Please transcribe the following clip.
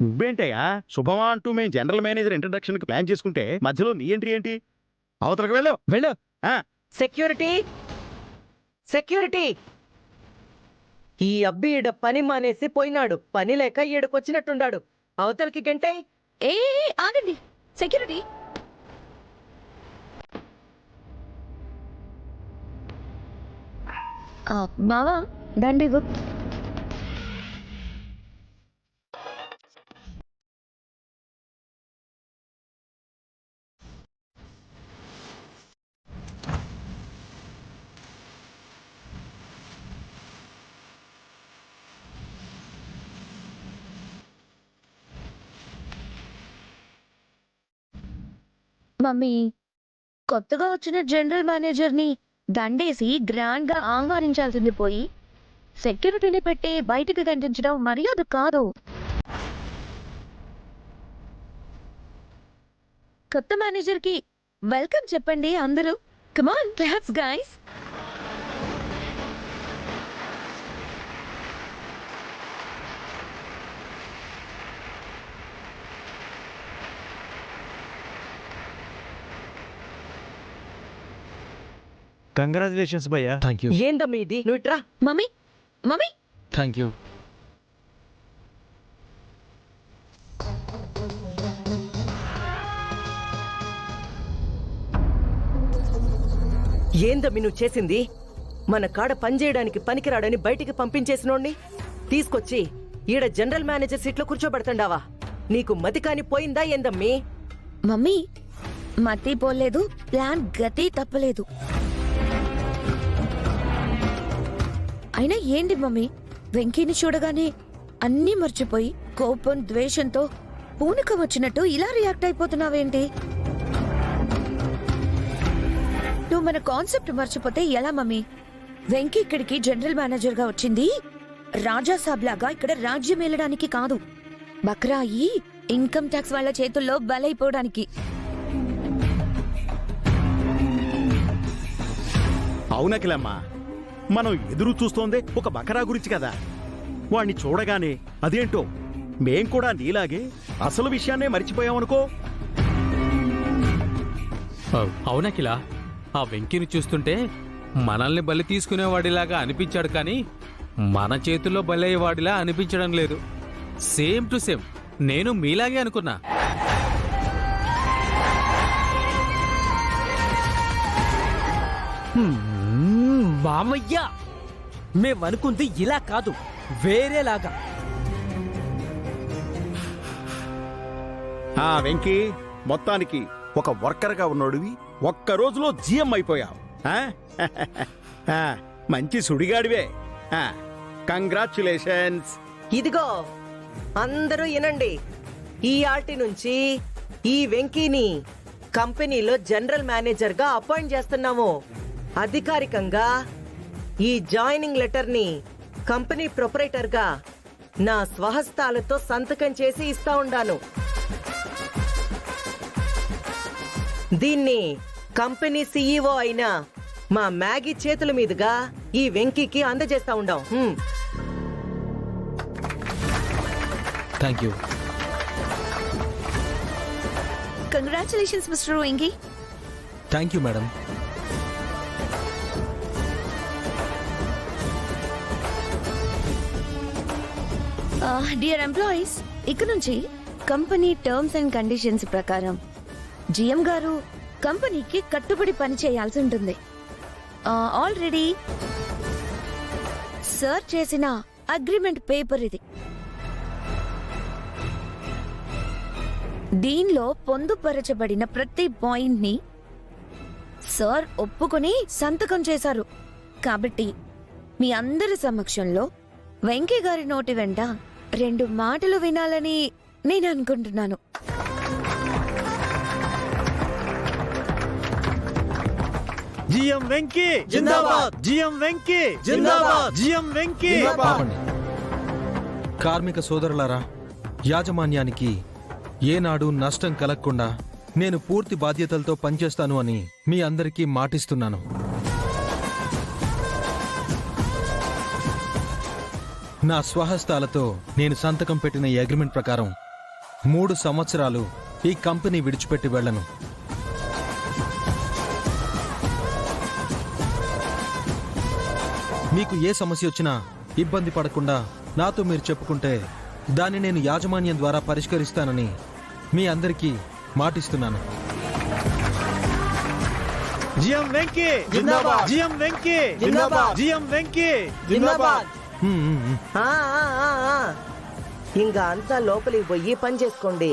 నువ్వేంటయ్యా శుభమా అంటూ మేము general manager introduction కి ప్లాన్ చేసుకుంటే మధ్యలో నీ ఎంట్రీ ఏంటి? అవతలకు వెళ్ళు. సెక్యూరిటీ సెక్యూరిటీ ఈ అబ్బి ఈడ పని మానేసి పోయినాడు. పని లేక ఈడకొచ్చినట్టుండాడు. అవతలకి గంటే. ఏ ఆగండి సెక్యూరిటీ. బావా దండి మమ్మీ కొత్తగా వచ్చిన జనరల్ మేనేజర్ ని దండేసి గ్రాండ్ గా ఆహ్వానించాల్సింది పోయి సెక్యూరిటీని పెట్టి బయటికి కనిపించడం మర్యాద కాదు. కొత్త మేనేజర్ కి వెల్కమ్ చెప్పండి అందరూ. Come on claps guys. కంగ్రాచులేషన్స్ భయ్యా. Thank you. ఏందమ్మా ఇది? నువ్వు ఇట్రా. Mummy mummy thank you. ఏందమ్మి నువ్వు చేసింది? మన కాడ పనిచేయడానికి పనికిరాడని బయటికి పంపించేసినోడ్ని తీసుకొచ్చి ఈడ జనరల్ మేనేజర్ సీట్లో కూర్చోబెడతండావా? నీకు మతి కాని పోయిందా ఏందమ్మి? మమ్మీ మతి పోలేదు, ప్లాన్ గతి తప్పలేదు. అయినా ఏంటి మమ్మీ, వెంకీని చూడగానే అన్నీ మర్చిపోయి కోపం ద్వేషంతో పూనకం వచ్చినట్టు ఇలా రియాక్ట్ అయిపోతున్నావేంటి? నువ్వు మన కాన్సెప్ట్ మర్చిపోతే ఎలా మమ్మీ? వెంకీ ఇక్కడికి జనరల్ మేనేజర్ గా వచ్చింది రాజాసాబ్ లాగా ఇక్కడ రాజ్యం వెళ్ళడానికి కాదు, బక్రా అయ్యి ఇన్కమ్ ట్యాక్స్ వాళ్ళ చేతుల్లో బలైపోవడానికి. అవునకిలమ్మా, మనం ఎదురు చూస్తోందే ఒక బకరా గురించి కదా. వాణ్ణి చూడగానే అదేంటో మేం కూడా నీలాగే అసలు విషయాన్నే మర్చిపోయామనుకో. అవునకిలా, ఆ వెంకీని చూస్తుంటే మనల్ని బలి తీసుకునేవాడిలాగా అనిపించాడు, కానీ మన చేతుల్లో బలయ్యేవాడిలా అనిపించడం లేదు. సేమ్ టు సేమ్ నేను మీలాగే అనుకున్నా. మామయ్య, మేమనుకుంది ఇలా కాదు, వేరేలాగా. వెంకీ, మొత్తానికి ఒక వర్కర్గా ఉన్నోడివి ఒక్క రోజులో జీఎం అయిపోయావు. మంచి సుడిగాడివే. కంగ్రాచ్యులేషన్స్. ఇదిగో అందరూ వినండి. ఈ ఆటి నుంచి ఈ వెంకీని కంపెనీలో జనరల్ మేనేజర్ గా అపాయింట్ చేస్తున్నాము. అధికారికంగా ఈ జాయినింగ్ లెటర్ ని కంపెనీ ప్రొపరేటర్ గా నా స్వహస్తాలతో సంతకం చేసి ఇస్తా ఉండాను. దీన్ని కంపెనీ సీఈఓ అయిన మా మ్యాగీ చేతుల మీదుగా ఈ వెంకీకి అందజేస్తా ఉండాం. Thank you. Congratulations mister Venky. Thank you madam. Dear employees, ఇక నుంచి కంపెనీ టర్మ్స్ అండ్ కండిషన్స్ ప్రకారం జిఎం గారు కంపెనీకి కట్టుబడి పని చేయాల్సి ఉంటుంది. ఆల్రెడీ సార్ చేసిన అగ్రిమెంట్ పేపర్ ఇది. దీనిలో పొందుపరచబడిన ప్రతి పాయింట్ ని సార్ ఒప్పుకొని సంతకం చేశారు. కాబట్టి మీ అందరి సమక్షంలో వెంకీ గారి నోటి వెంట 2 మాటలు వినాలని నేను అనుకుంటున్నాను. జిఎం వెంకీ జిందాబాద్. జిఎం వెంకీ జిందాబాద్. జిఎం వెంకీ. ఆపండి. కార్మిక సోదరులారా, యాజమాన్యానికి ఏనాడు నష్టం కలగకుండా నేను పూర్తి బాధ్యతలతో పనిచేస్తాను అని మీ అందరికీ మాటిస్తున్నాను. నా స్వహస్తాలతో నేను సంతకం పెట్టిన ఈ అగ్రిమెంట్ ప్రకారం 3 సంవత్సరాలు ఈ కంపెనీ విడిచిపెట్టి వెళ్ళను. మీకు ఏ సమస్య వచ్చినా ఇబ్బంది పడకుండా నాతో మీరు చెప్పుకుంటే దాన్ని నేను యాజమాన్యం ద్వారా పరిష్కరిస్తానని మీ అందరికీ మాటిస్తున్నాను. జిఎం వెంకీ జిందాబాద్. జిఎం వెంకీ జిందాబాద్. జిఎం వెంకీ జిందాబాద్. హ్మ్, హ్మ్, హ్మ్. ఇంకా అంతా లోపలికి పోయి పని చేసుకోండి.